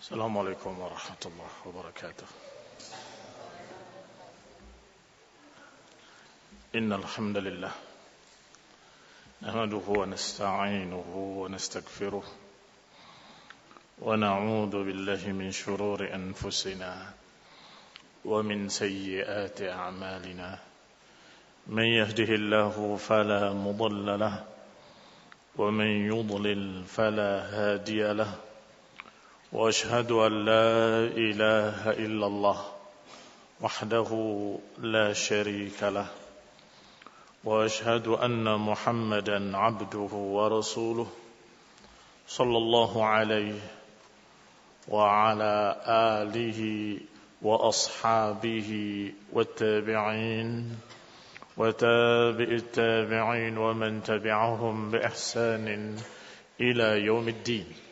السلام عليكم ورحمة الله وبركاته. إن الحمد لله نحمده ونستعينه ونستغفره ونعوذ بالله من شرور أنفسنا ومن سيئات أعمالنا من يهده الله فلا مضل له ومن يضلل فلا هادي له وأشهد أن لا إله إلا الله وحده لا شريك له وأشهد أن محمدا عبده ورسوله صلى الله عليه وعلى آله وأصحابه والتابعين وتابع التابعين ومن تبعهم بإحسان إلى يوم الدين.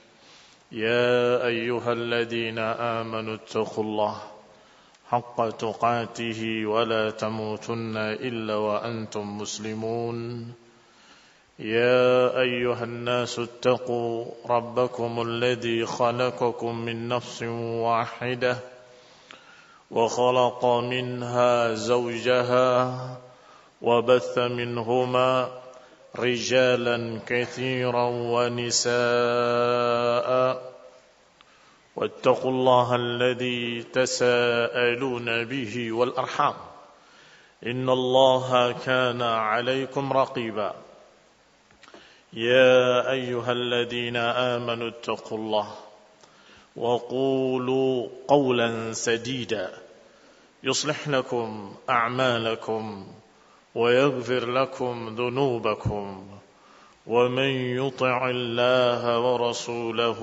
يا أيها الذين آمنوا اتقوا الله حق تقاته ولا تموتن إلا وأنتم مسلمون. يا أيها الناس اتقوا ربكم الذي خلقكم من نفس واحدة وخلق منها زوجها وبث منهما رجالا كثيرا ونساء واتقوا الله الذي تساءلون به والأرحام إن الله كان عليكم رقيبا. يا أيها الذين آمنوا اتقوا الله وقولوا قولا سديدا يصلح لكم أعمالكم ويغفر لكم ذنوبكم ومن يطع الله ورسوله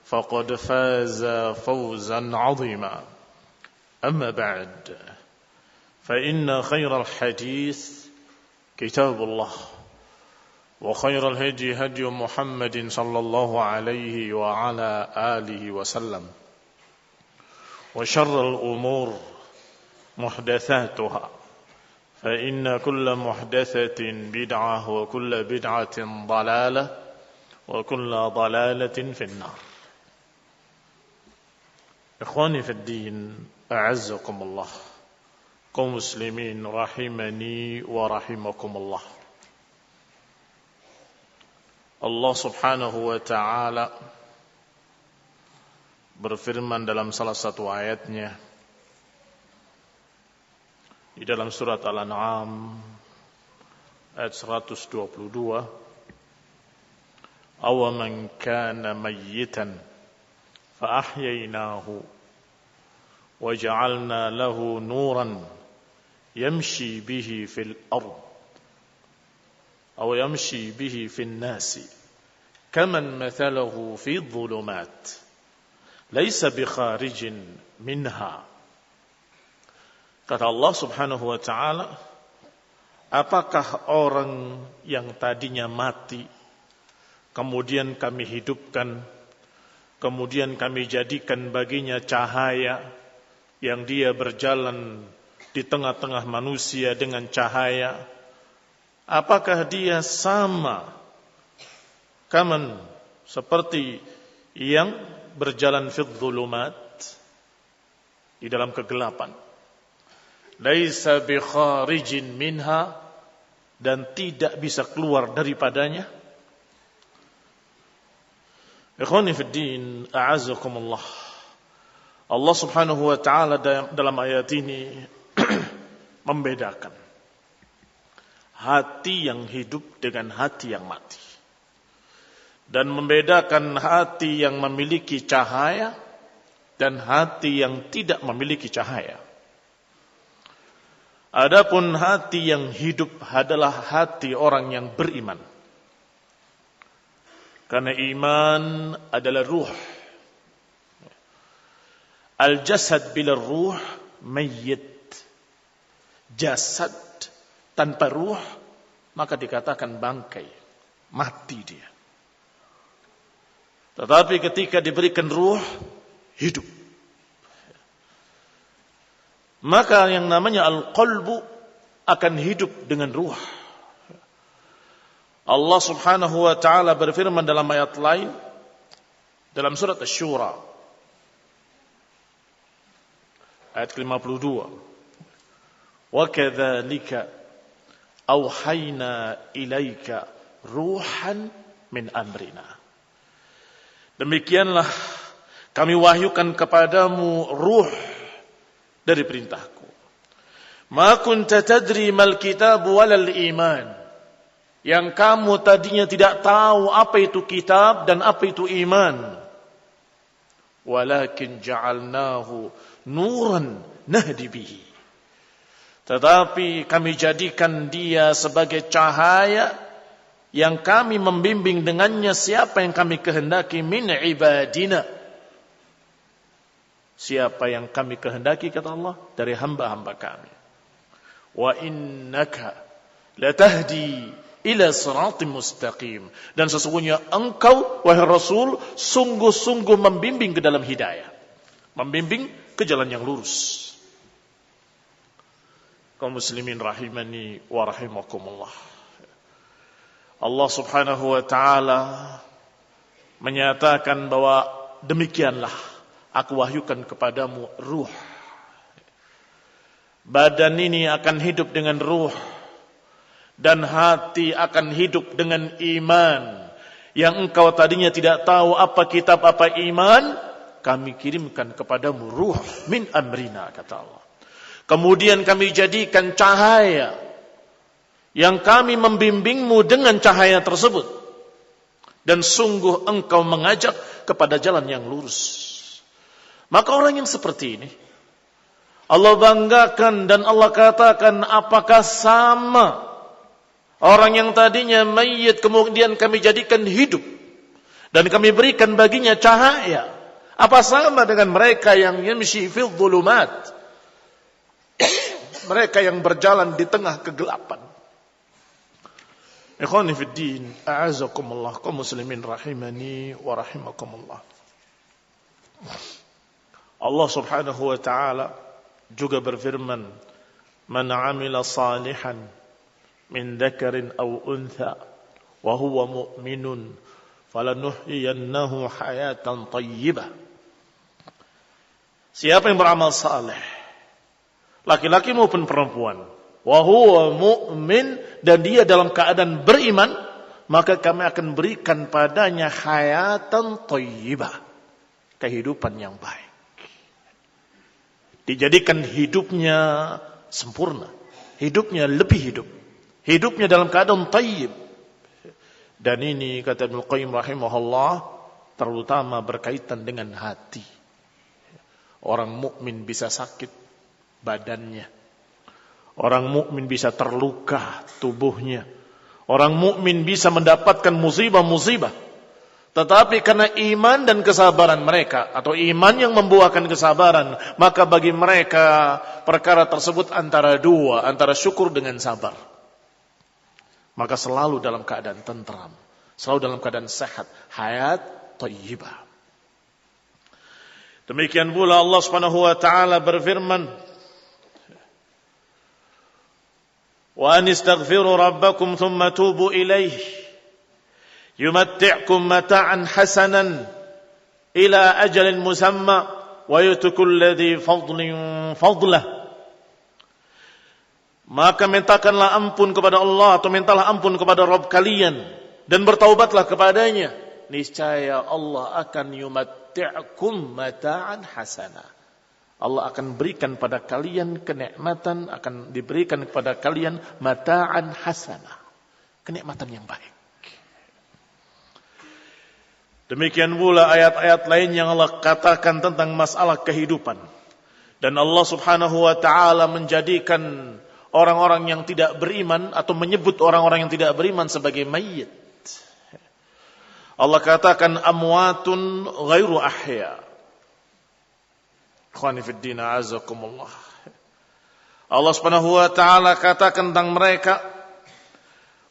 فقد فاز فوزا عظيما. أما بعد فإن خير الحديث كتاب الله وخير الهدي هدي محمد صلى الله عليه وعلى آله وسلم وشر الأمور محدثاتها فإن كل محدثة بدعة وكل بدعة ضلالة وكل ضلالة في النار. إخواني في الدين أعزكم الله kaum muslimin rahimani wa rahimakumullah. Allah subhanahu wa ta'ala berfirman dalam salah satu ayatnya di dalam surat Al-An'am ayat 122, awaman kana mayyitan fa ahyaynahu wa ja'alna lahu nuran yamshi bihi fil ard aw yamshi bihi fin nasi kaman mathaluhu fi dhulumat laysa bi kharijin minha. Kata Allah subhanahu wa ta'ala, apakah orang yang tadinya mati, kemudian kami hidupkan, kemudian kami jadikan baginya cahaya, yang dia berjalan di tengah-tengah manusia dengan cahaya, apakah dia sama, kaman, seperti yang berjalan fid dhulumat, di dalam kegelapan, laisa bi kharijin minha, dan tidak bisa keluar daripadanya. Ikhwani fid din, a'azzakumullah. Allah subhanahu wa ta'ala dalam ayat ini membedakan hati yang hidup dengan hati yang mati, dan membedakan hati yang memiliki cahaya dan hati yang tidak memiliki cahaya. Adapun hati yang hidup adalah hati orang yang beriman. Karena iman adalah ruh. Al-jasad bila ruh mayyit. Jasad tanpa ruh maka dikatakan bangkai, mati dia. Tetapi ketika diberikan ruh, hidup. Maka yang namanya al-qalbu akan hidup dengan ruh. Allah subhanahu wa ta'ala berfirman dalam ayat lain, dalam surat Asy-Syura ayat ke-52. Wa kadzalika auhayna ilaika ruhan min amrina. Demikianlah kami wahyukan kepadamu ruh dari perintahku. Ma kunta tadri mal kitab walal iman. Yang kamu tadinya tidak tahu apa itu kitab dan apa itu iman. Walakin ja'alnahu nuran nahdi bihi. Tetapi kami jadikan dia sebagai cahaya yang kami membimbing dengannya siapa yang kami kehendaki min ibadina. Siapa yang kami kehendaki, kata Allah, dari hamba-hamba kami. Wa innaka latahdi ila siratim mustaqim. Dan sesungguhnya engkau, wahai Rasul, sungguh-sungguh membimbing ke dalam hidayah. Membimbing ke jalan yang lurus. Kaum muslimin rahimani wa rahimakumullah. Allah subhanahu wa ta'ala menyatakan bahwa demikianlah aku wahyukan kepadamu ruh. Badan ini akan hidup dengan ruh. Dan hati akan hidup dengan iman. Yang engkau tadinya tidak tahu apa kitab, apa iman, kami kirimkan kepadamu ruh min amrina, kata Allah. Kemudian kami jadikan cahaya yang kami membimbingmu dengan cahaya tersebut. Dan sungguh engkau mengajak kepada jalan yang lurus. Maka orang yang seperti ini Allah banggakan dan Allah katakan, apakah sama orang yang tadinya mayit kemudian kami jadikan hidup dan kami berikan baginya cahaya? Apa sama dengan mereka yang yamshi fil dhulumat? Mereka yang berjalan di tengah kegelapan. Ikhwani fid din, a'azakumullah, kaum muslimin rahimani wa rahimakumullah. Allah subhanahu wa ta'ala juga berfirman, man 'amila salihan min dzakarin aw untha wa huwa mu'minun falanuhyiyannahu hayatan thayyibah. Siapa yang beramal saleh, laki-laki maupun perempuan, wa huwa mu'min, dan dia dalam keadaan beriman, maka kami akan berikan padanya hayatan thayyibah, kehidupan yang baik. Dijadikan hidupnya sempurna, hidupnya lebih hidup, hidupnya dalam keadaan thayyib. Dan ini kata Ibnu Qayyim rahimahullah terutama berkaitan dengan hati. Orang mukmin bisa sakit badannya. Orang mukmin bisa terluka tubuhnya. Orang mukmin bisa mendapatkan musibah-musibah. Tetapi karena iman dan kesabaran mereka, atau iman yang membuahkan kesabaran, maka bagi mereka perkara tersebut antara dua, antara syukur dengan sabar. Maka selalu dalam keadaan tentram, selalu dalam keadaan sehat, hayat thayyibah. Demikian pula Allah Subhanahu wa taala berfirman, wa anistaghfiru rabbakum thumma tubu ilaih yumatti'kum mata'an hasanan ila ajalin musamma wa yu'tikul ladzi fadlin fadlah. Maka mintakanlah ampun kepada Allah, atau mintalah ampun kepada Rabb kalian dan bertaubatlah kepadanya, niscaya Allah akan yumatti'kum mata'an hasana. Allah akan berikan pada kalian kenikmatan, akan diberikan kepada kalian mata'an hasana, kenikmatan yang baik. Demikian pula ayat-ayat lain yang Allah katakan tentang masalah kehidupan. Dan Allah Subhanahu wa taala menjadikan orang-orang yang tidak beriman, atau menyebut orang-orang yang tidak beriman sebagai mayit. Allah katakan amwatun ghairu ahya. Ikhwani fid din, a'azakumullah. Allah Subhanahu wa taala katakan tentang mereka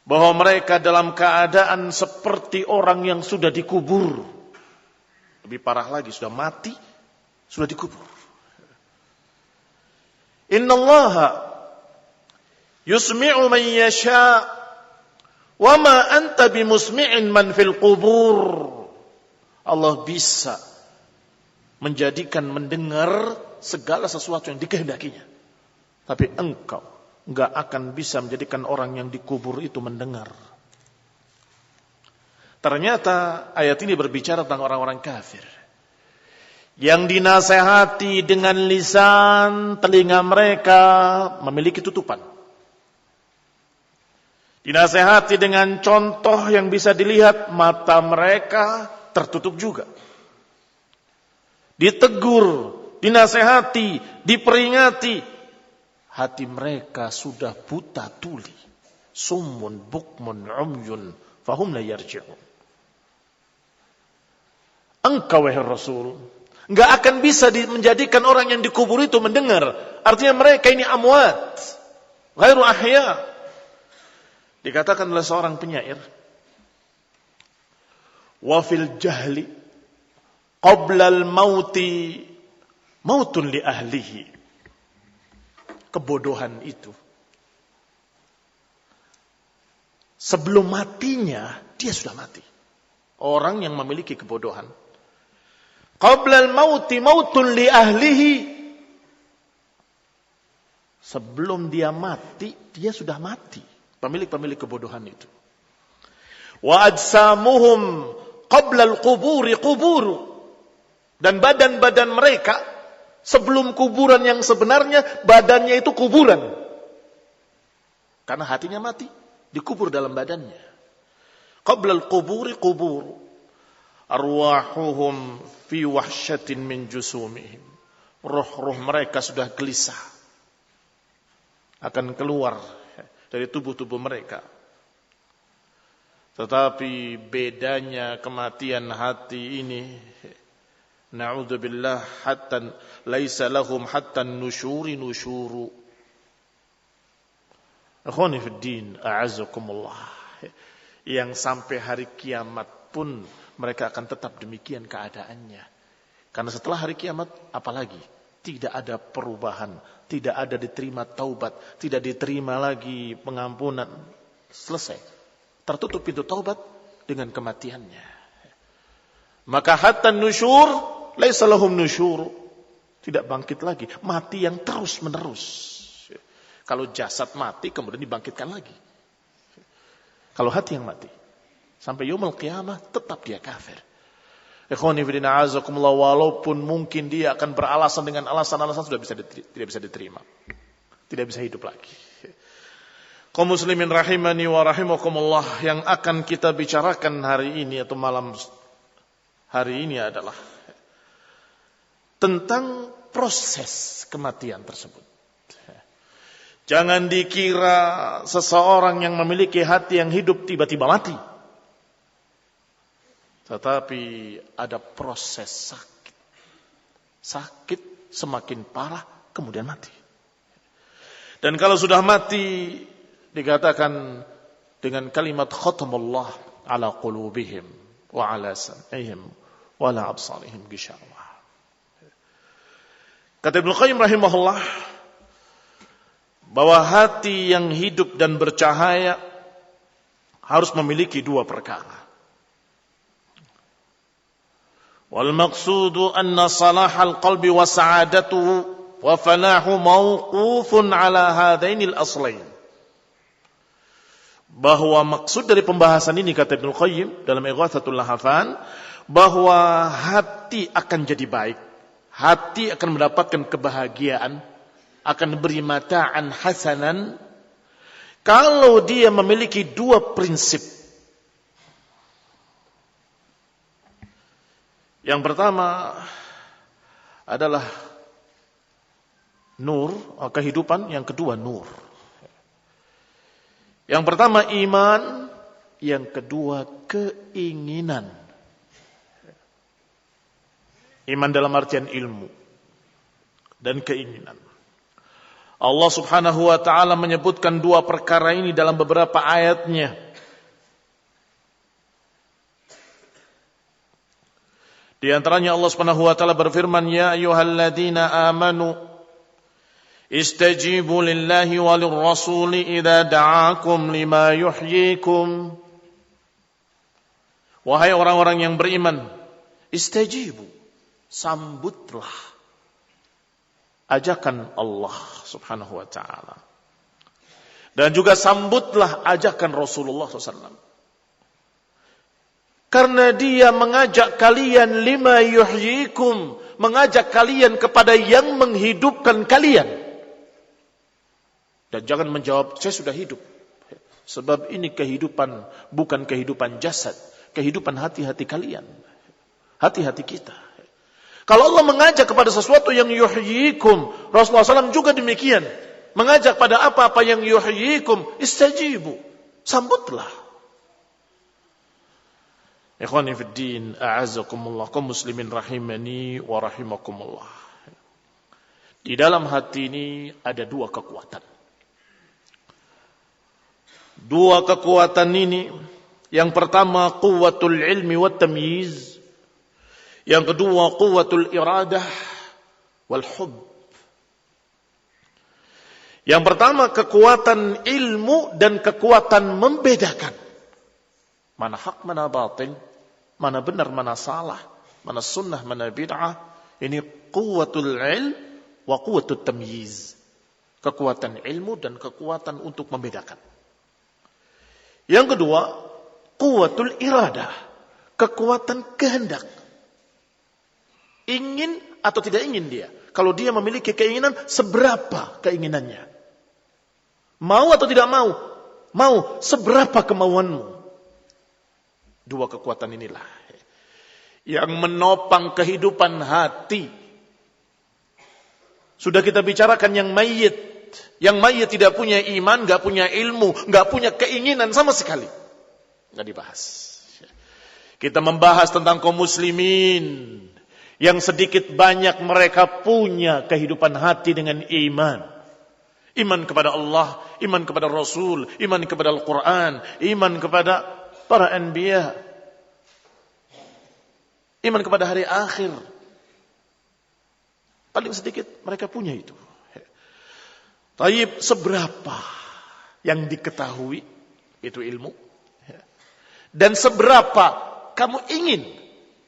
bahwa mereka dalam keadaan seperti orang yang sudah dikubur. Lebih parah lagi, sudah mati, sudah dikubur. Innallaha yusmi'u man yasha' wa ma anta bimusmi'in man fil qubur. Allah bisa menjadikan mendengar segala sesuatu yang dikehendakinya. Tapi engkau enggak akan bisa menjadikan orang yang dikubur itu mendengar. Ternyata ayat ini berbicara tentang orang-orang kafir yang dinasehati dengan lisan, telinga mereka memiliki tutupan. Dinasehati dengan contoh yang bisa dilihat, mata mereka tertutup juga. Ditegur, dinasehati, diperingati, hati mereka sudah buta tuli. Summun bukmun umyun fahum la yarji'un. Engkau wahai Rasul, enggak akan bisa menjadikan orang yang dikubur itu mendengar. Artinya mereka ini amwat, ghairu ahya. Dikatakan oleh seorang penyair, wa fil jahli qabla al-mauti mautun li ahlihi. Kebodohan itu sebelum matinya dia sudah mati. Orang yang memiliki kebodohan, qabla al-mauti mautun li ahlihi, sebelum dia mati dia sudah mati. Pemilik kebodohan itu. Wa ajsamuhum qabla al-quburi quburu, dan badan-badan mereka sebelum kuburan yang sebenarnya, badannya itu kuburan. Karena hatinya mati, dikubur dalam badannya. Qabla al-quburi quburu, arwahuhum fi wahsyatin min jusumihim. Roh-roh mereka sudah gelisah, akan keluar dari tubuh-tubuh mereka. Tetapi bedanya kematian hati ini, na'udzubillah, hatta laisa lahum hatta nusyuri nusyuru. Akhwani fid din, a'azzakumullah. Yang sampai hari kiamat pun mereka akan tetap demikian keadaannya. Karena setelah hari kiamat apalagi? Tidak ada perubahan, tidak ada diterima taubat, tidak diterima lagi pengampunan. Selesai. Tertutup pintu taubat dengan kematiannya. Maka hatta nusyur laisa lahum nusyur. Tidak bangkit lagi, mati yang terus menerus. Kalau jasad mati kemudian dibangkitkan lagi. Kalau hati yang mati sampai yaumul qiyamah tetap dia kafir. Ikhwani fi din, a'azakumullah, walaupun mungkin dia akan beralasan dengan alasan-alasan tidak bisa diterima. Tidak bisa hidup lagi. Kaum muslimin rahimani wa rahimakumullah, yang akan kita bicarakan hari ini atau malam hari ini adalah tentang proses kematian tersebut. Jangan dikira seseorang yang memiliki hati yang hidup tiba-tiba mati. Tetapi ada proses sakit. Sakit semakin parah kemudian mati. Dan kalau sudah mati dikatakan dengan kalimat khatamullah ala qulubihim wa ala sam'ihim wa ala absarihim ghishawah. Kata Ibnu Qayyim rahimahullah bahwa hati yang hidup dan bercahaya harus memiliki dua perkara. Wal maqsudu anna salahal qalbi wa sa'adatuhu wa falahu mawqufun ala hadainil aslain. Bahwa maksud dari pembahasan ini, kata Ibnu Qayyim dalam Ighatsatul Lahafan, bahwa hati akan jadi baik, hati akan mendapatkan kebahagiaan, akan beri mata'an hasanan kalau dia memiliki dua prinsip. Yang pertama adalah nur, kehidupan. Yang kedua nur. Yang pertama iman, yang kedua keinginan. Iman dalam artian ilmu dan keinginan. Allah subhanahu wa ta'ala menyebutkan dua perkara ini dalam beberapa ayatnya. Di antaranya Allah subhanahu wa ta'ala berfirman, ya ayyuhalladzina amanu istajibu lillahi walir rasuli idza da'akum lima yuhyikum. Wahai orang-orang yang beriman, istajibu, Sambutlah ajakan Allah Subhanahu wa ta'ala. Dan juga sambutlah ajakan Rasulullah SAW. Karena dia mengajak kalian lima yuhyikum, mengajak kalian kepada yang menghidupkan kalian. Dan jangan menjawab, saya sudah hidup. Sebab ini kehidupan, bukan kehidupan jasad. Kehidupan hati-hati kalian. Hati-hati kita. Kalau Allah mengajak kepada sesuatu yang yuhyikum, Rasulullah SAW juga demikian. Mengajak pada apa-apa yang yuhyikum, istajibu. Sambutlah. Ikhwani fid din, a'azzakumullah, kaum muslimin rahimani wa rahimakumullah. Di dalam hati ini ada dua kekuatan. Dua kekuatan ini, yang pertama quwwatul ilmi wat tamyiz, yang kedua quwwatul iradah wal hub. Yang pertama kekuatan ilmu dan kekuatan membedakan mana hak, mana batil, mana benar, mana salah, mana sunnah, mana bid'ah. Ini quwwatul ilm wa quwwatul tamyiz. Kekuatan ilmu dan kekuatan untuk membedakan. Yang kedua, quwwatul iradah, kekuatan kehendak. Ingin atau tidak ingin dia. Kalau dia memiliki keinginan, seberapa keinginannya? Mau atau tidak mau? Mau, seberapa kemauanmu? Dua kekuatan inilah yang menopang kehidupan hati. Sudah kita bicarakan yang mayit. Yang mayit tidak punya iman, gak punya ilmu, gak punya keinginan sama sekali. Gak dibahas. Kita membahas tentang kaum muslimin yang sedikit banyak mereka punya kehidupan hati dengan iman. Iman kepada Allah, iman kepada Rasul, iman kepada Al-Quran, iman kepada para anbiya, iman kepada hari akhir. Paling sedikit mereka punya itu. Taib, seberapa yang diketahui itu ilmu, dan seberapa kamu ingin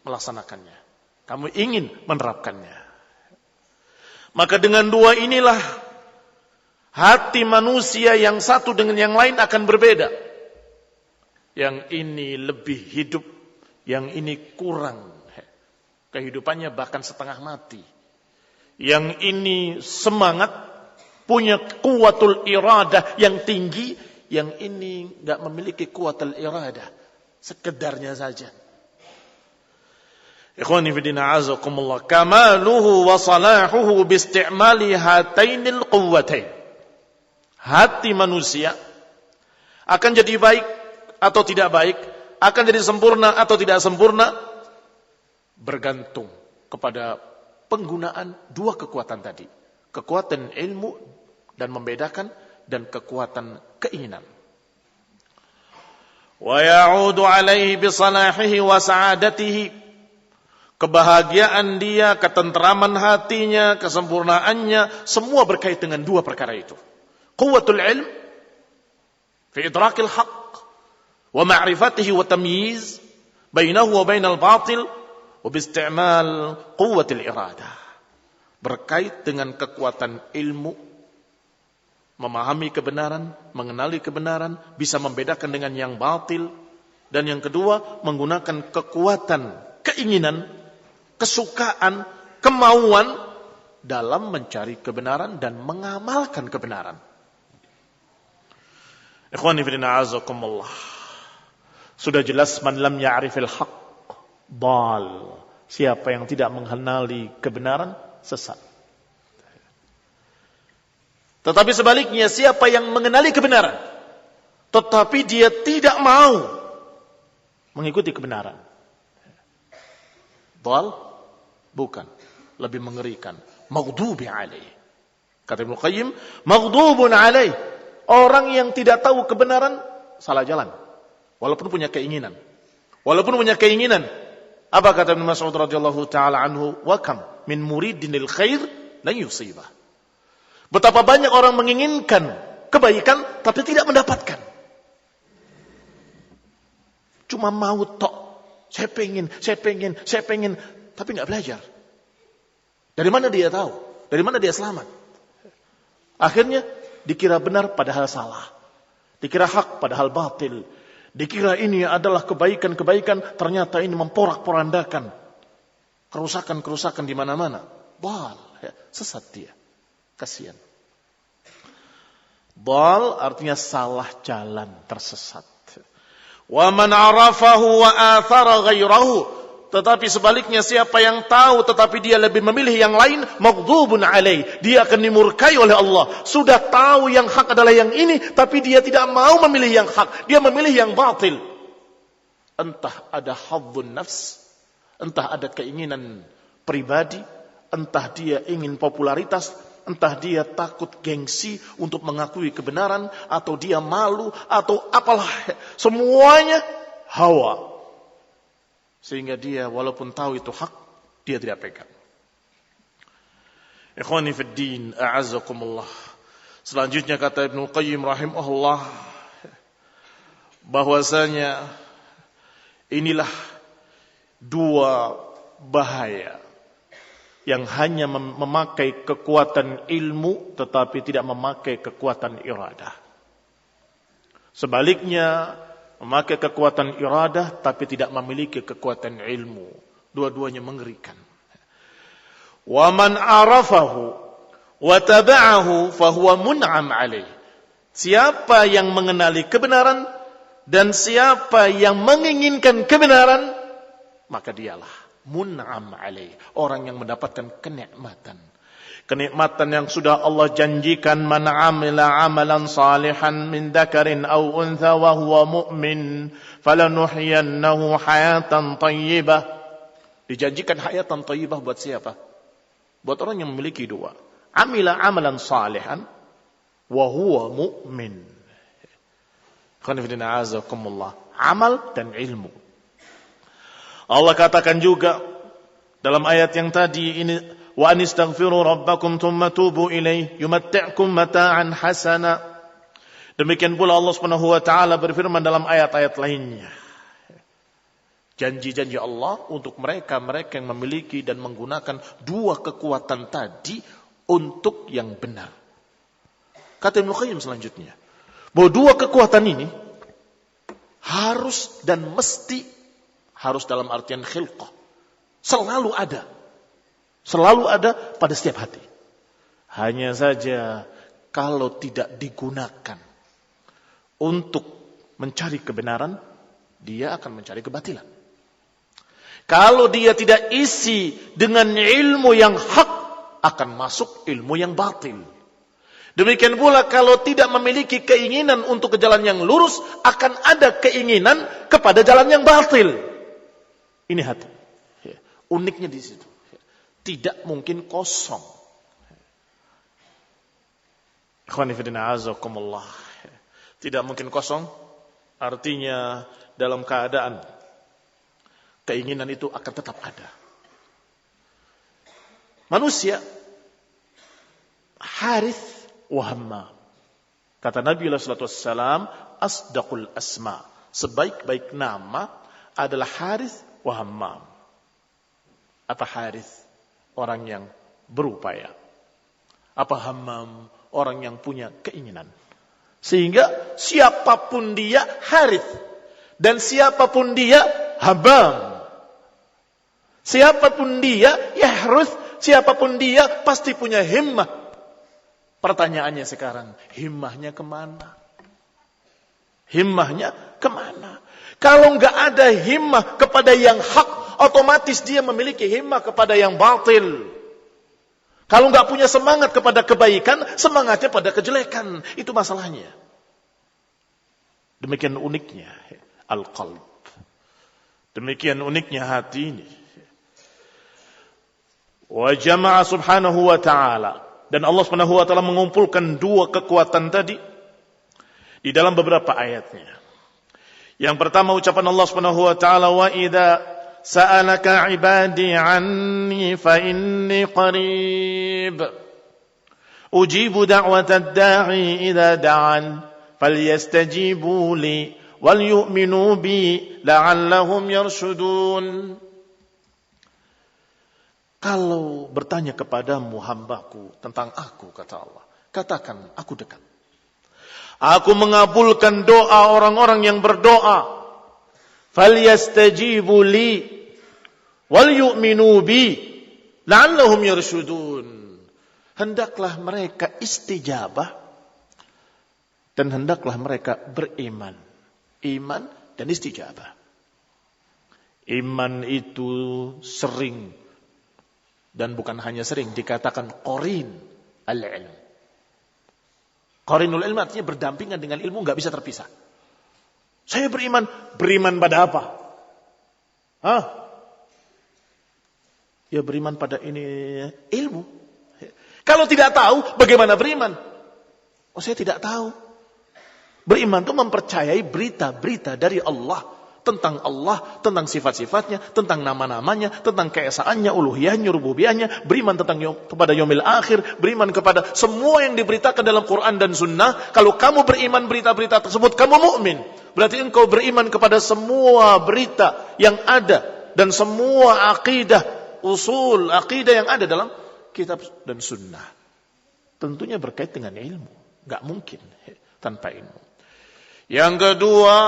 melaksanakannya, kamu ingin menerapkannya. Maka dengan dua inilah hati manusia yang satu dengan yang lain akan berbeda. Yang ini lebih hidup, yang ini kurang. Kehidupannya bahkan setengah mati. Yang ini semangat, punya kuwatul iradah yang tinggi. Yang ini enggak memiliki kuwatul iradah, sekedarnya saja. Ikhwani fillah, a'azakumullah, kamaluhu wa salahuhu bi isti'mali hatainil quwwatain. Hati manusia akan jadi baik atau tidak baik, akan jadi sempurna atau tidak sempurna, bergantung kepada penggunaan dua kekuatan tadi. Kekuatan ilmu dan membedakan, dan kekuatan keinginan. Wa ya'udu alaihi bisalahihi wa sa'adatihi. Kebahagiaan dia, ketentraman hatinya, kesempurnaannya, semua berkait dengan dua perkara itu. Quwwatul ilm fi idrakil haqq wa ma'rifatihi wa tamyiz bainahu wa bainal batil wa biisti'mal quwwatil iradah. Berkait dengan kekuatan ilmu, memahami kebenaran, mengenali kebenaran, bisa membedakan dengan yang batil. Dan yang kedua, menggunakan kekuatan keinginan, kesukaan, kemauan dalam mencari kebenaran dan mengamalkan kebenaran. Ikhwani fillah, a'azakumullah. Sudah jelas, man lam ya'rifil haqq dal. Siapa yang tidak mengenali kebenaran, sesat. Tetapi sebaliknya, siapa yang mengenali kebenaran tetapi dia tidak mau mengikuti kebenaran, dal, bukan, lebih mengerikan, maghdubi alaih. Kata Ibnu Qayyim, maghdubun alaih, orang yang tidak tahu kebenaran, salah jalan, walaupun punya keinginan. Apa kata Ibnu Mas'ud radhiyallahu taala anhu, wa kam min muridinil khair lan yusibah. Betapa banyak orang menginginkan kebaikan tapi tidak mendapatkan. Cuma mau tok, saya pengen, tapi nggak belajar. Dari mana dia tahu? Dari mana dia selamat? Akhirnya dikira benar padahal salah. Dikira hak padahal batil. Dikira ini adalah kebaikan-kebaikan, ternyata ini memporak-porandakan. Kerusakan-kerusakan di mana-mana. Bal, sesat dia. Kasihan. Bal artinya salah jalan, tersesat. Wa man arafahu wa athara ghairahu. Tetapi sebaliknya siapa yang tahu tetapi dia lebih memilih yang lain, maghdubun alaih. Dia akan dimurkai oleh Allah. Sudah tahu yang hak adalah yang ini, tapi dia tidak mau memilih yang hak. Dia memilih yang batil. Entah ada hadzun nafs, entah ada keinginan pribadi, entah dia ingin popularitas, entah dia takut gengsi untuk mengakui kebenaran, atau dia malu, atau apalah. Semuanya hawa. Sehingga dia walaupun tahu itu hak, dia tidak pegang. Ikhwani fid din, a'azzakumullah. Selanjutnya kata Ibnu Qayyim rahimahullah, bahwasanya inilah dua bahaya yang hanya memakai kekuatan ilmu tetapi tidak memakai kekuatan iradah. Sebaliknya, memakai kekuatan iradah tapi tidak memiliki kekuatan ilmu. Dua-duanya mengerikan. Wa man arafahu wa taba'ahu fahuwa mun'am alaih. Siapa yang mengenali kebenaran dan siapa yang menginginkan kebenaran, maka dialah mun'am alaih, orang yang mendapatkan kenikmatan. Kenikmatan yang sudah Allah janjikan, man amila amalan salihan min dzakarin aw untha wa huwa mu'min falanuhyiyannahu hayatan thayyibah. Dijanjikan hayatan thayyibah buat siapa? Buat orang yang memiliki dua. Amila amalan salihan wa huwa mu'min. Khonifidina azakumullah. Amal dan ilmu. Allah katakan juga dalam ayat yang tadi ini, wa anistaghfiru rabbakum thumma tubu ilaih yumatti'kum mata'an hasana. Demikian pula Allah Subhanahu wa taala berfirman dalam ayat-ayat lainnya. Janji-janji Allah untuk mereka-mereka yang memiliki dan menggunakan dua kekuatan tadi untuk yang benar. Kata Ibnu Qayyim selanjutnya, bahwa dua kekuatan ini harus dan mesti, harus dalam artian khilqah, selalu ada. Selalu ada pada setiap hati. Hanya saja kalau tidak digunakan untuk mencari kebenaran, dia akan mencari kebatilan. Kalau dia tidak isi dengan ilmu yang hak, akan masuk ilmu yang batil. Demikian pula kalau tidak memiliki keinginan untuk ke jalan yang lurus, akan ada keinginan kepada jalan yang batil. Ini hati. Uniknya di situ. Tidak mungkin kosong. Ikhwanifidina azakumullah. Tidak mungkin kosong. Artinya dalam keadaan keinginan itu akan tetap ada. Manusia Harith wa Hammam. Kata Nabi sallallahu alaihi wasallam, asdaqul asma. Sebaik-baik nama adalah Harith wa Hammam. Apa Harith? Orang yang berupaya. Apa Hammam? Orang yang punya keinginan. Sehingga siapapun dia Harith. Dan siapapun dia Hammam. Siapapun dia Yahruth. Siapapun dia pasti punya himmah. Pertanyaannya sekarang, himmahnya kemana? Himmahnya kemana? Kalau enggak ada himmah kepada yang hak, otomatis dia memiliki himmah kepada yang batil. Kalau enggak punya semangat kepada kebaikan, semangatnya pada kejelekan. Itu masalahnya. Demikian uniknya al-qalb. Demikian uniknya hati ini. Wa jama'a subhanahu wa ta'ala. Dan Allah subhanahu wa ta'ala mengumpulkan dua kekuatan tadi di dalam beberapa ayatnya. Yang pertama ucapan Allah subhanahu wa ta'ala, wa idza sa'alaka ibadi anni fa inni qarib ujibu da'watad da'i idza da'an falyastajibu li wal yu'minu bi la'allahum yarshudun. Kalau bertanya kepadamu hambaku tentang aku, kata Allah, katakan aku dekat. Aku mengabulkan doa orang-orang yang berdoa. Falyastajibu li wal yu'minu bi la'allahum yarshudun. Hendaklah mereka istijabah dan hendaklah mereka beriman. Iman dan istijabah. Iman itu sering dan bukan hanya sering dikatakan qarin al-ilm. Qarinul ilm artinya berdampingan dengan ilmu, enggak bisa terpisah. Saya beriman pada apa? Ya beriman pada ini ilmu. Kalau tidak tahu bagaimana beriman? Saya tidak tahu. Beriman itu mempercayai berita-berita dari Allah, tentang sifat-sifatnya, tentang nama-namanya, tentang keesaannya, uluhiyahnya, rububiyahnya, beriman kepada yaumil akhir, beriman kepada semua yang diberitakan dalam Quran dan Sunnah. Kalau kamu beriman berita-berita tersebut, kamu mukmin. Berarti engkau beriman kepada semua berita yang ada dan semua usul akidah yang ada dalam kitab dan Sunnah. Tentunya berkait dengan ilmu, nggak mungkin tanpa ilmu. Yang kedua,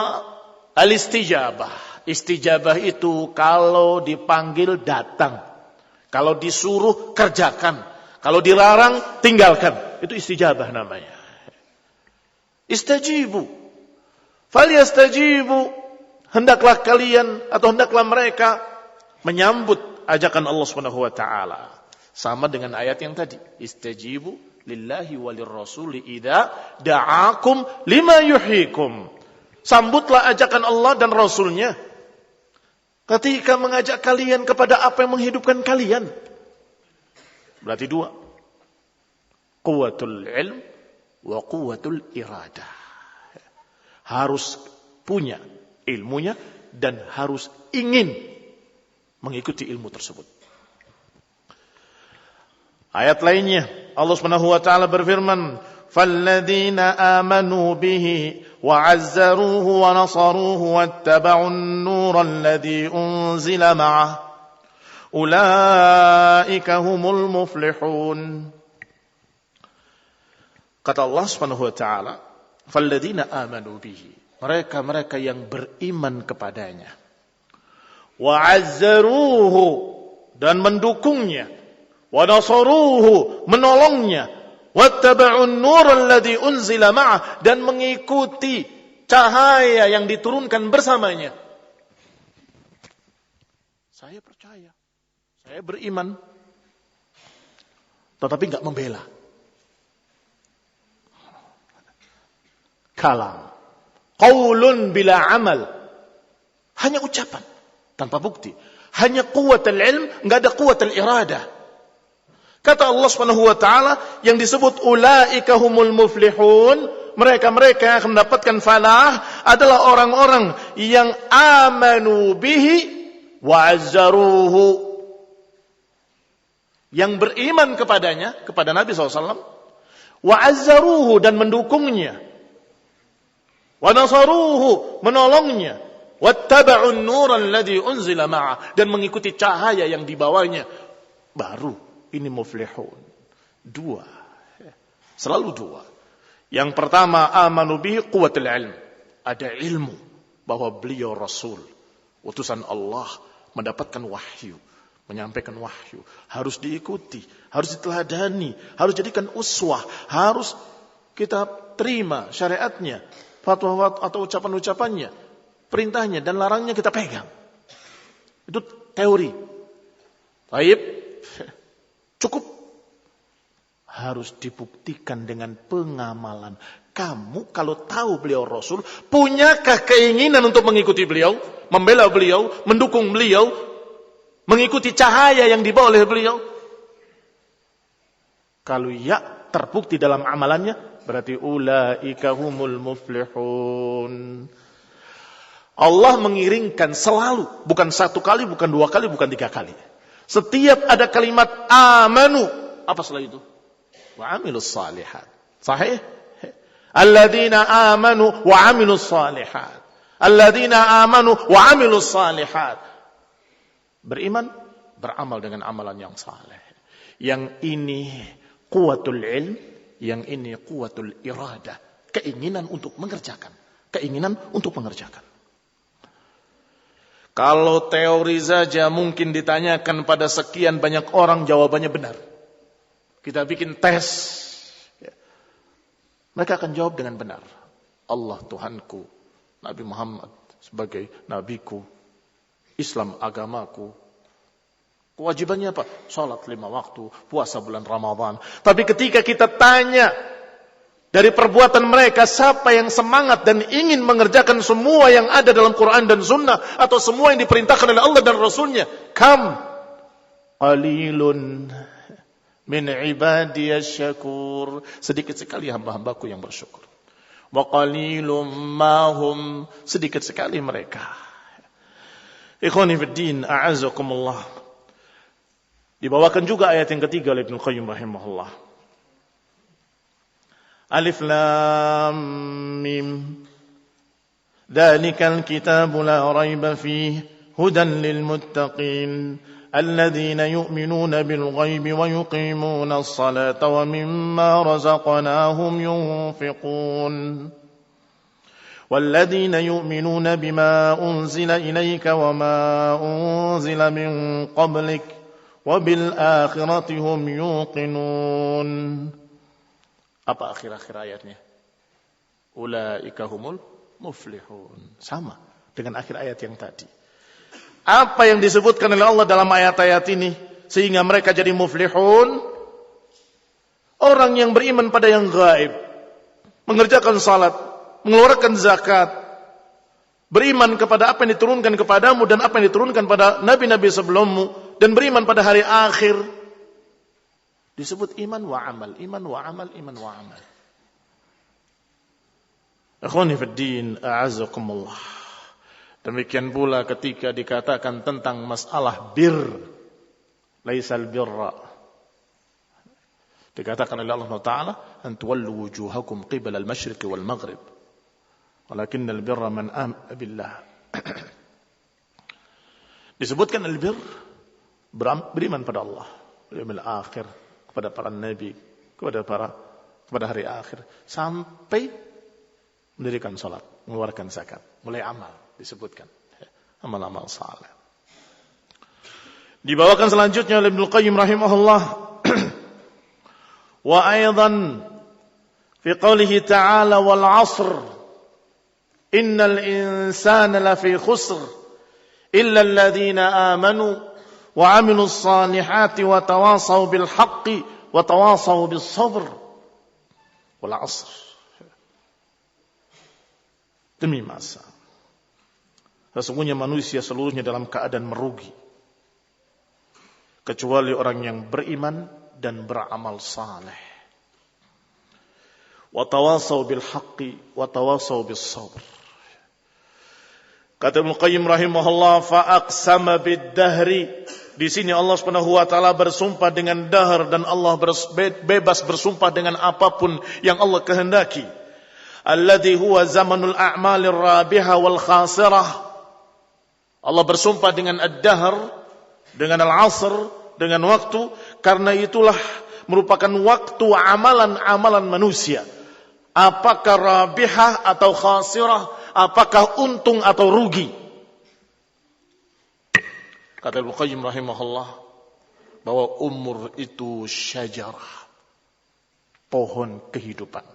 al-istijabah. Istijabah itu kalau dipanggil datang. Kalau disuruh kerjakan. Kalau dilarang tinggalkan. Itu istijabah namanya. Istajibu. Falyastajibu. Hendaklah kalian atau hendaklah mereka menyambut ajakan Allah Subhanahu wa taala. Sama dengan ayat yang tadi. Istajibu lillahi walir rasuli idza da'akum lima yuhyikum. Sambutlah ajakan Allah dan Rasulnya ketika mengajak kalian kepada apa yang menghidupkan kalian. Berarti dua. Quwwatul ilm wa quwwatul iradah. Harus punya ilmunya dan harus ingin mengikuti ilmu tersebut. Ayat lainnya Allah Subhanahu wa taala berfirman, "Falladzina amanu bihi وعزروه ونصروه واتبعوا النور الذي أنزل معه أولئك هم المفلحون." Kata Allah Subhanahu wa taala, "Falladzina amanu bihi." Mereka yang beriman kepadanya. Wa'azzaruhu, dan mendukungnya. Wa nasaruhu, menolongnya. Wattaba'un nur alladhi unzila ma'ah, dan mengikuti cahaya yang diturunkan bersamanya. Saya percaya, saya beriman, tetapi enggak membela. Kalam, qaulun bila amal, hanya ucapan tanpa bukti. Hanya quwwatul ilm, enggak ada quwwatul iradah. Kata Allah Subhanahu wa taala yang disebut ulaika humul muflihun, mereka yang akan mendapatkan falah adalah orang-orang yang amanu bihi wa azzaruhu, yang beriman kepadanya, kepada Nabi SAW, wa azzaruhu, dan mendukungnya, wa nasaruhu, menolongnya, wattaba'un nur alladhi unzila ma'ah, dan mengikuti cahaya yang dibawanya. Baru ini muflihun. Dua. Selalu dua. Yang pertama, amanu bihi quwwatul ilm. Ada ilmu bahwa beliau Rasul, utusan Allah, mendapatkan wahyu, menyampaikan wahyu. Harus diikuti, harus diteladani, harus jadikan uswah, harus kita terima syariatnya, fatwa atau ucapan-ucapannya, perintahnya dan larangnya kita pegang. Itu teori. Baik. Cukup. Harus dibuktikan dengan pengamalan. Kamu kalau tahu beliau Rasul, punyakah keinginan untuk mengikuti beliau, membela beliau, mendukung beliau, mengikuti cahaya yang dibawa oleh beliau? Kalau ya, terbukti dalam amalannya, berarti ulaika humul muflihun. Allah mengiringkan selalu, bukan satu kali, bukan dua kali, bukan tiga kali. Setiap ada kalimat amanu, apa setelah itu? Wa amilus salihat. Sahih? Alladzina amanu wa amilus salihat. Alladzina amanu wa amilus salihat. Beriman, beramal dengan amalan yang saleh. Yang ini quwwatul ilm, yang ini quwwatul iradah, keinginan untuk mengerjakan, keinginan untuk mengerjakan. Kalau teori saja mungkin ditanyakan pada sekian banyak orang jawabannya benar. Kita bikin tes, mereka akan jawab dengan benar. Allah Tuhanku, Nabi Muhammad sebagai nabiku, Islam agamaku. Kewajibannya apa? Salat 5 waktu, puasa bulan Ramadan. Tapi ketika kita tanya dari perbuatan mereka, siapa yang semangat dan ingin mengerjakan semua yang ada dalam Quran dan Sunnah, atau semua yang diperintahkan oleh Allah dan Rasulnya, kam qalilun min ibadiyasy syakur, sedikit sekali hamba-hambaku yang bersyukur. Wa qalilum mahum, sedikit sekali mereka. Ikhwani fid din, a'azzakumullah. Dibawakan juga ayat yang ketiga oleh Ibnu Qayyim rahimahullah. Alif lam mim. Dzalikal kitabu la raiba fihi hudan lil muttaqin alladzina yu'minuna bil ghaibi wa yuqimuna as-salata wa mimma razaqnahum yunfiqun. والذين يؤمنون بما أنزل إليك وما أنزل من قبلك وَبِالْآخِرَةِ هُمْ يُوقِنُونَ. Apa akhir-akhir ayatnya? Ulaika humul muflihun. Sama dengan akhir ayat yang tadi. Apa yang disebutkan oleh Allah dalam ayat-ayat ini sehingga mereka jadi muflihun? Orang yang beriman pada yang gaib, mengerjakan salat, mengeluarkan zakat, beriman kepada apa yang diturunkan kepadamu dan apa yang diturunkan pada nabi-nabi sebelummu, dan beriman pada hari akhir, disebut iman wa amal, iman wa amal, iman wa amal. Akhwani fid din, a'azzakumullah. Demikian pula ketika dikatakan tentang masalah bir, laisal birra, dikatakan oleh Allah Ta'ala, an tuwallu wujuhakum qibala al-masyriq wal maghrib, walakinnal birra man amana billah. Disebutkan al-bir, beriman pada Allah, yaumil akhir, kepada para nabi, kepada hari akhir, sampai mendirikan salat, mengeluarkan zakat, mulai amal disebutkan, amal-amal saleh. Dibawakan selanjutnya oleh Ibnu Qayyim rahimahullah, wa aidan fi qoulihi ta'ala wal 'ashr innal insana lafi khusr illa alladhina amanu wa 'amilus salihati wa tawasaw bil haqqi wa tawasaw bis sabr. Wal 'ashr, demi masa, sesungguhnya manusia seluruhnya dalam keadaan merugi kecuali orang yang beriman dan beramal saleh. Wa tawasaw bil haqqi wa tawasaw bis sabr. Kata Ibnu Qayyim rahimahullah, fa aqsama bid dahri. Di sini Allah Subhanahu wa taala bersumpah dengan dahar, dan Allah bebas bersumpah dengan apapun yang Allah kehendaki. Alladhi huwa zamanul a'malir rabiha wal khasirah. Allah bersumpah dengan ad-dahr, dengan al-'asr, dengan waktu, karena itulah merupakan waktu amalan-amalan manusia. Apakah rabihah atau khasirah, apakah untung atau rugi. Kata Ibnu Qayyim rahimahullah, bahwa umur itu syajarah, pohon kehidupan.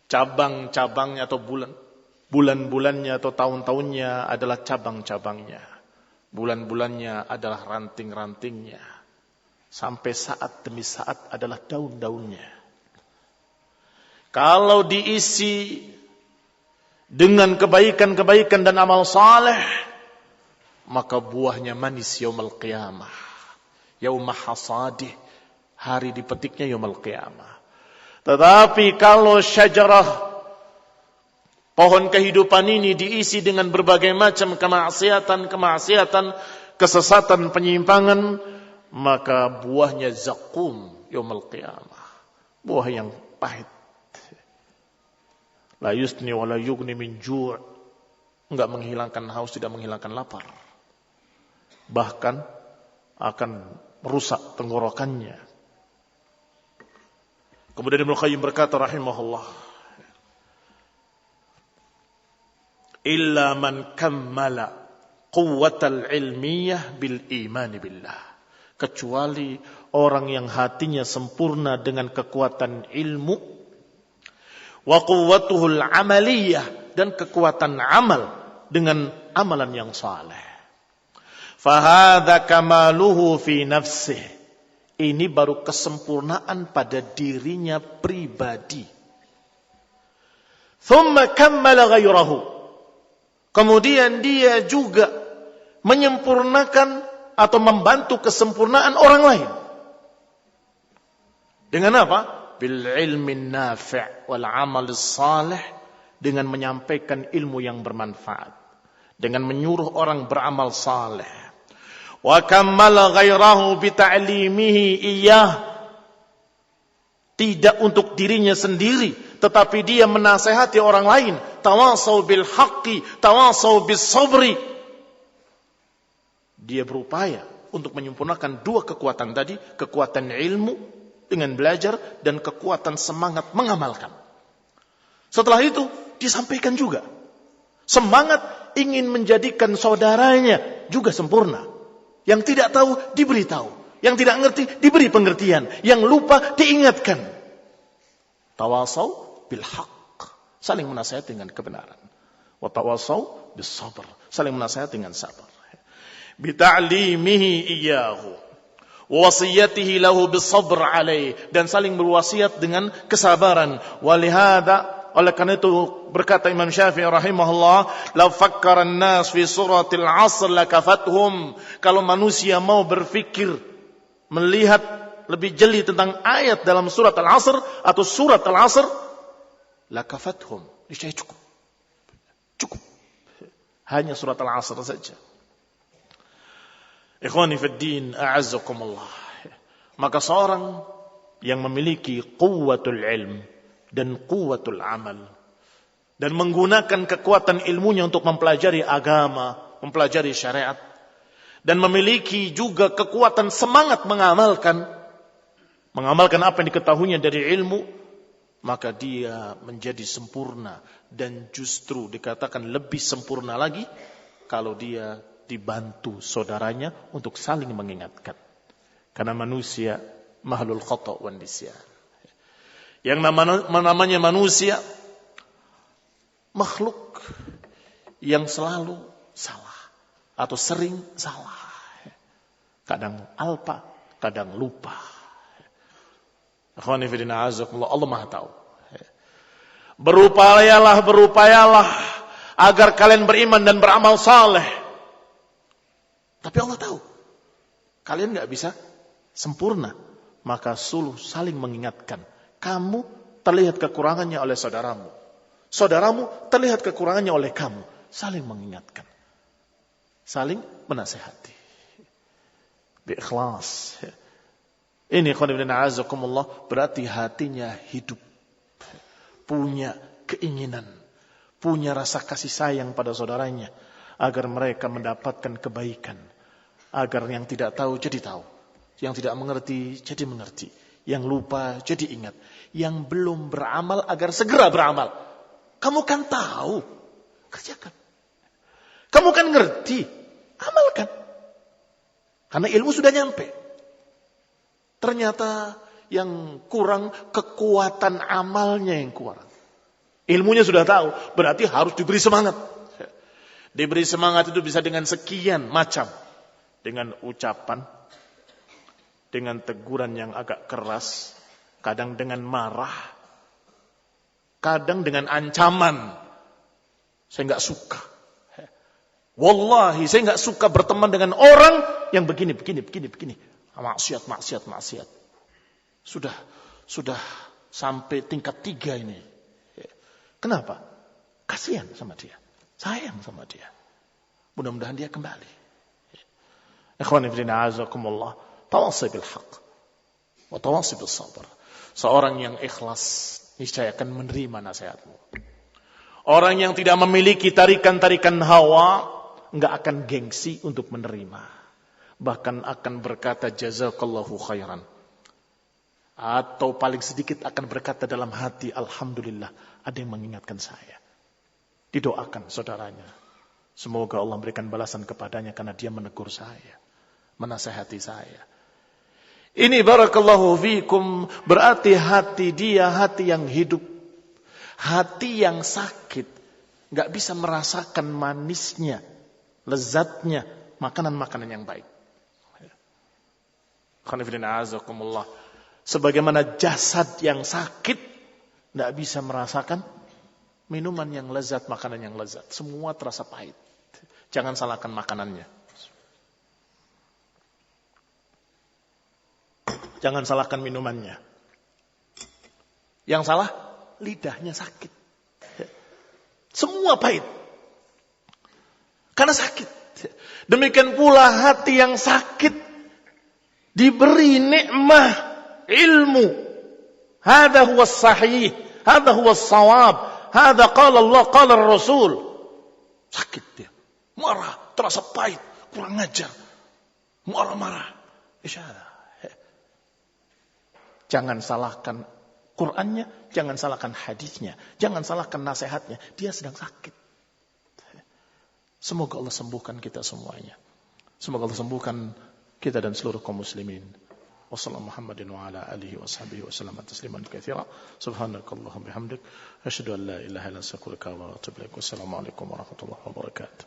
Cabang-cabangnya atau bulan-bulannya atau tahun-tahunnya adalah cabang-cabangnya. Bulan-bulannya adalah ranting-rantingnya. Sampai saat demi saat adalah daun-daunnya. Kalau diisi dengan kebaikan-kebaikan dan amal saleh, maka buahnya manis yaumul qiyamah. Yaumah hasadih, hari dipetiknya yaumul qiyamah. Tetapi kalau syajarah, pohon kehidupan ini diisi dengan berbagai macam kemaksiatan, kesesatan, penyimpangan, maka buahnya zakum yaumul qiyamah. Buah yang pahit. La yusni wa la yughni min ju', enggak menghilangkan haus, tidak menghilangkan lapar. bahkan akan merusak tenggorokannya. Kemudian Ibnu Qayyim berkata rahimahullah, illa man kammala quwwatal ilmiyah bil iman billah, kecuali orang yang hatinya sempurna dengan kekuatan ilmu, wa quwwatuhul amaliyah, dan kekuatan amal dengan amalan yang saleh. Fahadha kamaluhu fi nafsih, ini baru kesempurnaan pada dirinya pribadi. Thumma kammala ghairahu, kemudian dia juga menyempurnakan atau membantu kesempurnaan orang lain. Dengan apa? Bil ilmin nafi' wal amal salih, dengan menyampaikan ilmu yang bermanfaat, dengan menyuruh orang beramal saleh. Wa kammala ghairahu bi ta'limihi iyyah, tidak untuk dirinya sendiri, tetapi dia menasihati orang lain. Tawasau bil haqqi, tawasau bis sabri. Dia berupaya untuk menyempurnakan dua kekuatan tadi, kekuatan ilmu dengan belajar dan kekuatan semangat mengamalkan. Setelah itu disampaikan juga semangat ingin menjadikan saudaranya juga sempurna. Yang tidak tahu diberitahu, yang tidak ngerti diberi pengertian, yang lupa diingatkan. Tawasau bil haqq, saling menasihati dengan kebenaran. Wa tawasau bis sabr, saling menasihati dengan sabar. Bi ta'limihi iyyahu wa wasiyatihi lahu bis sabr alaih, dan saling berwasiat dengan kesabaran. Walihada, oleh karena itu berkata Imam Syafi'i rahimahullah, "Law fakkara an-nas fi suratil 'asr lakafathum." Kalau manusia mau berfikir, melihat lebih jeli tentang ayat dalam surat Al-'Asr atau surat Al-'Asr, lakafathum, niscaya cukup. Cukup. Hanya surat Al-'Asr saja. Ikhwani fid din, a'azzakumullah. Maka seorang yang memiliki quwwatul ilm dan quwwatul amal, dan menggunakan kekuatan ilmunya untuk mempelajari agama, mempelajari syariat, dan memiliki juga kekuatan semangat mengamalkan apa yang diketahuinya dari ilmu, maka dia menjadi sempurna, dan justru dikatakan lebih sempurna lagi kalau dia dibantu saudaranya untuk saling mengingatkan. Karena manusia mahlul khata' wan nisyan. Yang namanya manusia, makhluk yang selalu salah atau sering salah. Kadang alpa, kadang lupa. Akhwani fillah, azakumullah, Allah Maha tahu. Berupayalah agar kalian beriman dan beramal saleh. Tapi Allah tahu kalian enggak bisa sempurna, maka suluh saling mengingatkan. Kamu terlihat kekurangannya oleh saudaramu, saudaramu terlihat kekurangannya oleh kamu. Saling mengingatkan, saling menasihati, bi-ikhlas. Ini khonibna a'azakumullah, berarti hatinya hidup, punya keinginan, punya rasa kasih sayang pada saudaranya, agar mereka mendapatkan kebaikan, agar yang tidak tahu jadi tahu, yang tidak mengerti jadi mengerti, yang lupa jadi ingat, yang belum beramal agar segera beramal. Kamu kan tahu, kerjakan. Kamu kan ngerti, amalkan. Karena ilmu sudah nyampe. Ternyata yang kurang kekuatan amalnya yang kurang. Ilmunya sudah tahu, berarti harus diberi semangat. Diberi semangat itu bisa dengan sekian macam. Dengan ucapan, dengan teguran yang agak keras, kadang dengan marah, kadang dengan ancaman. Saya enggak suka. Wallahi saya enggak suka berteman dengan orang yang begini. Maksiat. Sudah sampai tingkat 3 ini. Kenapa? Kasihan sama dia, sayang sama dia. Mudah-mudahan dia kembali. Ikhwani fillah, azakumullah, tawassi bil haqq wa tawassi bis sabr. Seorang yang ikhlas niscaya akan menerima nasihatmu. Orang yang tidak memiliki tarikan-tarikan hawa enggak akan gengsi untuk menerima. bahkan akan berkata jazakallahu khairan. Atau paling sedikit akan berkata dalam hati, alhamdulillah, ada yang mengingatkan saya. Didoakan saudaranya. Semoga Allah berikan balasan kepadanya karena dia menegur saya, menasihati saya. Ini barakallahu fikum, berarti hati dia hati yang hidup, hati yang sakit, gak bisa merasakan manisnya, lezatnya makanan-makanan yang baik. Khonifidina azakumullah. Sebagaimana jasad yang sakit tidak bisa merasakan minuman yang lezat, makanan yang lezat. Semua terasa pahit. Jangan salahkan makanannya. Jangan salahkan minumannya. Yang salah, lidahnya sakit. Semua pahit. Karena sakit. Demikian pula hati yang sakit diberi nikmah ilmu. Hada huwa sahih, hada huwa sawab, hada qala Allah, qala Rasul. Sakit dia, marah, terasa pahit, kurang ajar, marah-marah. Jangan salahkan Qur'annya, jangan salahkan hadisnya, jangan salahkan nasihatnya. Dia sedang sakit. Semoga Allah sembuhkan kita semuanya. Semoga Allah sembuhkan kita dan seluruh kaum muslimin. Wassalamu Muhammadin wa ala alihi wa sahbihi wa sallam tasliman katsira. Subhanakallahumma bihamdik asyhadu an la ilaha illa anta astaghfiruka wa atubu ilaik. Wassalamu alaikum warahmatullahi wabarakatuh.